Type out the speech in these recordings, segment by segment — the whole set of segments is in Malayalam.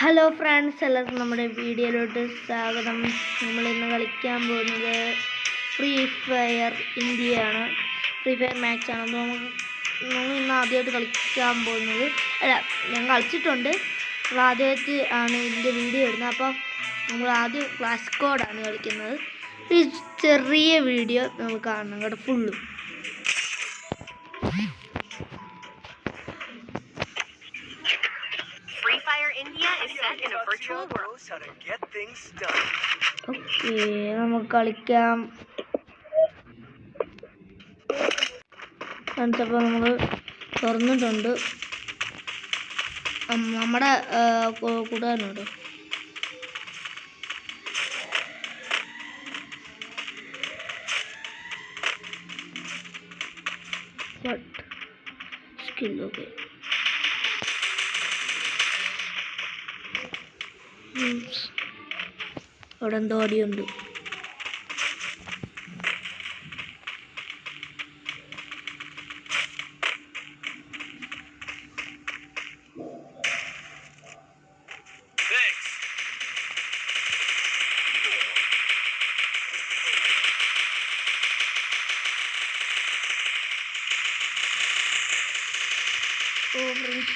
ഹലോ ഫ്രണ്ട്സ്, എല്ലാവർക്കും നമ്മുടെ വീഡിയോയിലോട്ട് സ്വാഗതം. നമ്മളിന്ന് കളിക്കാൻ പോകുന്നത് ഫ്രീ ഫയർ ഇന്ത്യയാണ്. ഫ്രീ ഫയർ മാച്ചാണ്. അപ്പോൾ നമ്മൾ ഇന്ന് ആദ്യമായിട്ട് കളിക്കാൻ പോകുന്നത്, ഞാൻ കളിച്ചിട്ടുണ്ട്. നമ്മൾ ആദ്യമായിട്ട് ആണ് ഇതിൻ്റെ വീഡിയോ ഇടുന്നത്. അപ്പോൾ നമ്മൾ ആദ്യം ക്ലാസ് കോഡാണ് കളിക്കുന്നത്. ഒരു ചെറിയ വീഡിയോ നമ്മൾ കാണണം കേട്ടോ, ഫുള്ളും. ഓക്കെ, നമുക്ക് കളിക്കാം. അപ്പോൾ നമ്മൾ തുറന്നിട്ടുണ്ട്. നമ്മുടെ കൂട്ടുകാരനുണ്ട്. Skill okay. അവിടെ എന്തോ അടിയുണ്ട്.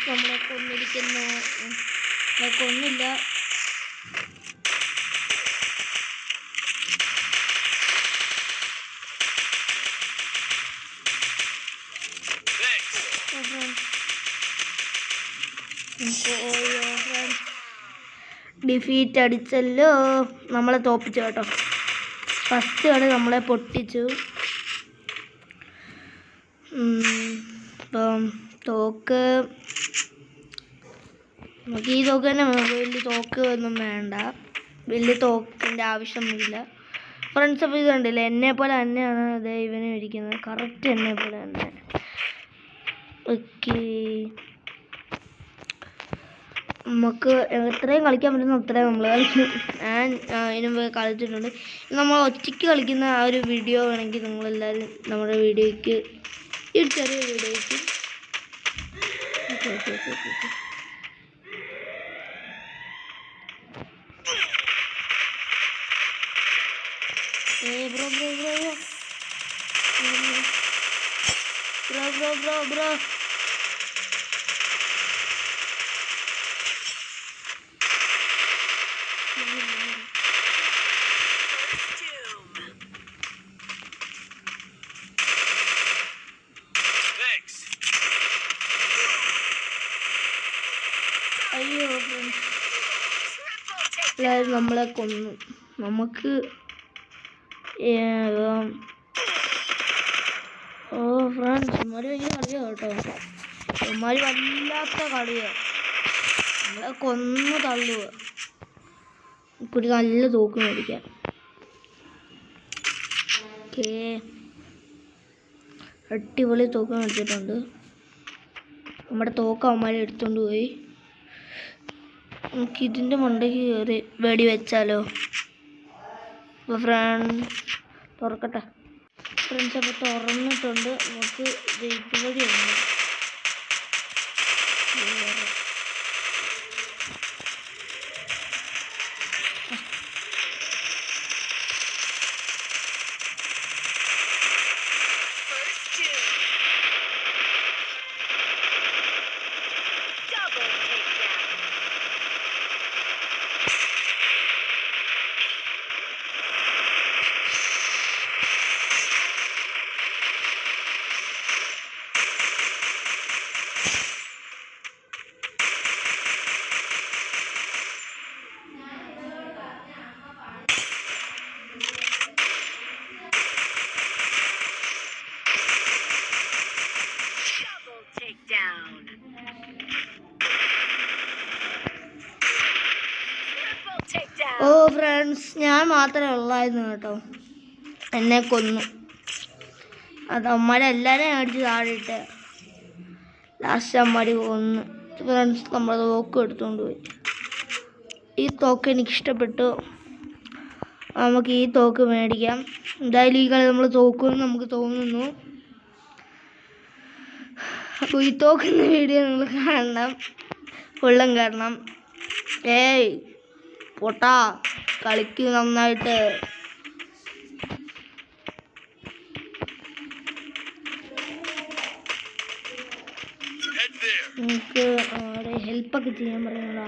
നമ്മളെ കൊന്നിരിക്കുന്നു. കൊന്നില്ല. ഡിഫീറ്റ് അടിച്ചല്ലോ. നമ്മളെ തോപ്പിച്ചു കേട്ടോ. ഫസ്റ്റ് കളി നമ്മളെ പൊട്ടിച്ചു. ഇപ്പം തോക്ക് നമുക്ക് ഈ തോക്ക് തന്നെ വലിയ തോക്ക് ഒന്നും വേണ്ട. വലിയ തോക്കിൻ്റെ ആവശ്യമൊന്നുമില്ല ഫ്രണ്ട്സ്. അപ്പോൾ ഇത് കണ്ടില്ല, എന്നെ പോലെ തന്നെയാണ് അതേ ഇവനും ഇരിക്കുന്നത്. കറക്റ്റ് എന്നെ പോലെ തന്നെ. ഓക്കെ, നമുക്ക് എത്രയും കളിക്കാൻ പറ്റുന്ന അത്രയും നമ്മൾ കളിക്കും. ഞാൻ ഇതിന് കളിച്ചിട്ടുണ്ട്. നമ്മൾ ഒറ്റയ്ക്ക് കളിക്കുന്ന ആ ഒരു വീഡിയോ വേണമെങ്കിൽ നിങ്ങളെല്ലാവരും നമ്മുടെ വീഡിയോയ്ക്ക്, ഈ ചെറിയ വീഡിയോയ്ക്ക് ബ്രോ അയ്യോ, എല്ലാവരും നമ്മളെ കൊന്നു. നമുക്ക് ഫ്രണ്ട്സ് ഇമാര് ഭയങ്കര കളിയാണ് കേട്ടോ. ഇമാര് വല്ലാത്ത കളിയാണ്. നമ്മളെ കൊന്നു തള്ളുക. നമുക്കൊരു നല്ല തോക്ക് മേടിക്കാം. ഓക്കേ, അടിപൊളി തോക്ക് മേടിച്ചിട്ടുണ്ട്. നമ്മുടെ തോക്ക് അവന്മാരെ എടുത്തുകൊണ്ട് പോയി. നമുക്കിതിൻ്റെ മണ്ടയ്ക്ക് കയറി വെടി വെച്ചാലോ? അപ്പോൾ തുറക്കട്ടെ ഫ്രണ്ട്സ്. അപ്പോൾ തുറന്നിട്ടുണ്ട്. നമുക്ക് ഇതുവഴിയുണ്ട്. ഓ ഫ്രണ്ട്സ്, ഞാൻ മാത്രമേ ഉള്ളായിരുന്നു കേട്ടോ. എന്നെ കൊന്നു. അത് അമ്മരെല്ലാവരെയും അടിച്ച് താഴെയിട്ട് ലാസ്റ്റ് അമ്മമാര് കൊന്നു. ഫ്രണ്ട്സ്, നമ്മൾ തോക്ക് എടുത്തുകൊണ്ട് പോയി. ഈ തോക്ക് എനിക്കിഷ്ടപ്പെട്ടു. നമുക്ക് ഈ തോക്ക് മേടിക്കാം. എന്തായാലും ഈ കളി നമ്മൾ തോക്കുമെന്ന് നമുക്ക് തോന്നുന്നു. അപ്പോൾ ഈ തോക്കുന്ന വീഡിയോ നിങ്ങൾ കാണണം, ഫുള്ളും കാണണം. ഏയ് പൊട്ടാ, കളിക്ക് നന്നായിട്ട്. നമുക്ക് ആരെ ഹെൽപ്പൊക്കെ ചെയ്യാൻ പറയുന്നത്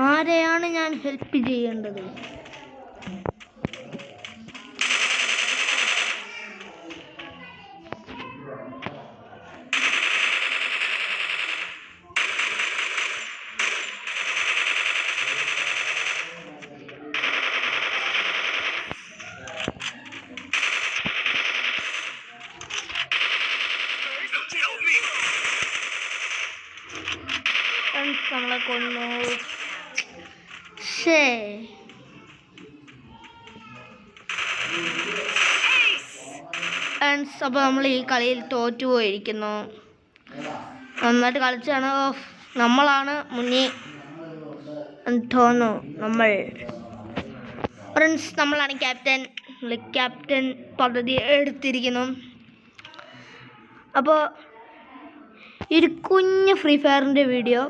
ആരെയാണ് ഞാൻ ഹെൽപ്പ് ചെയ്യേണ്ടത്? നമ്മളെ കൊന്നു. അപ്പോൾ നമ്മൾ ഈ കളിയിൽ തോറ്റുപോയിരിക്കുന്നു. നന്നായിട്ട് കളിച്ചാണ്. നമ്മളാണ് മുന്നിൽ തോന്നുന്നു. നമ്മളാണ് ക്യാപ്റ്റൻ പദ്ധതി എടുത്തിരിക്കുന്നു. അപ്പോൾ ഈ ഒരു കുഞ്ഞ് ഫ്രീ ഫയറിൻ്റെ വീഡിയോ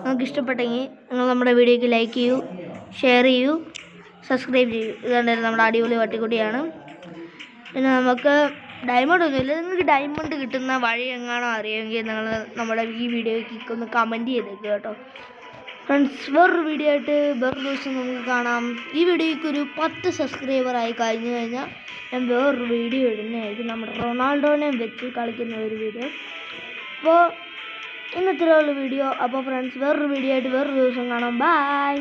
നിങ്ങൾക്ക് ഇഷ്ടപ്പെട്ടെങ്കിൽ നിങ്ങൾ നമ്മുടെ വീഡിയോയ്ക്ക് ലൈക്ക് ചെയ്യൂ, ഷെയർ ചെയ്യൂ, സബ്സ്ക്രൈബ് ചെയ്യൂ. ഇതുകൊണ്ടായിരുന്നു നമ്മുടെ അടിപൊളി പട്ടിക്കുട്ടിയാണ്. പിന്നെ നമുക്ക് ഡയമണ്ട് ഒന്നുമില്ല. നിങ്ങൾക്ക് ഡയമണ്ട് കിട്ടുന്ന വഴി എങ്ങാണോ അറിയുമെങ്കിൽ നിങ്ങൾ നമ്മുടെ ഈ വീഡിയോയ്ക്ക് ഒന്ന് കമൻറ്റ് ചെയ്തേക്കുക കേട്ടോ. ഫ്രണ്ട്സ്, വേറൊരു വീഡിയോ ആയിട്ട് വേറൊരു ദിവസം നമുക്ക് കാണാം. ഈ വീഡിയോയ്ക്ക് ഒരു 10 സബ്സ്ക്രൈബറായി കഴിഞ്ഞു കഴിഞ്ഞാൽ ഞാൻ വേറൊരു വീഡിയോ ഇടുന്നതായിരിക്കും. നമ്മുടെ റൊണാൾഡോനെ വെച്ച് കളിക്കുന്ന ഒരു വീഡിയോ. അപ്പോൾ ഇന്നത്തെ വീഡിയോ. അപ്പോൾ ഫ്രണ്ട്സ്, വേറൊരു വീഡിയോ ആയിട്ട് വേറൊരു ദിവസം കാണാം. ബൈ.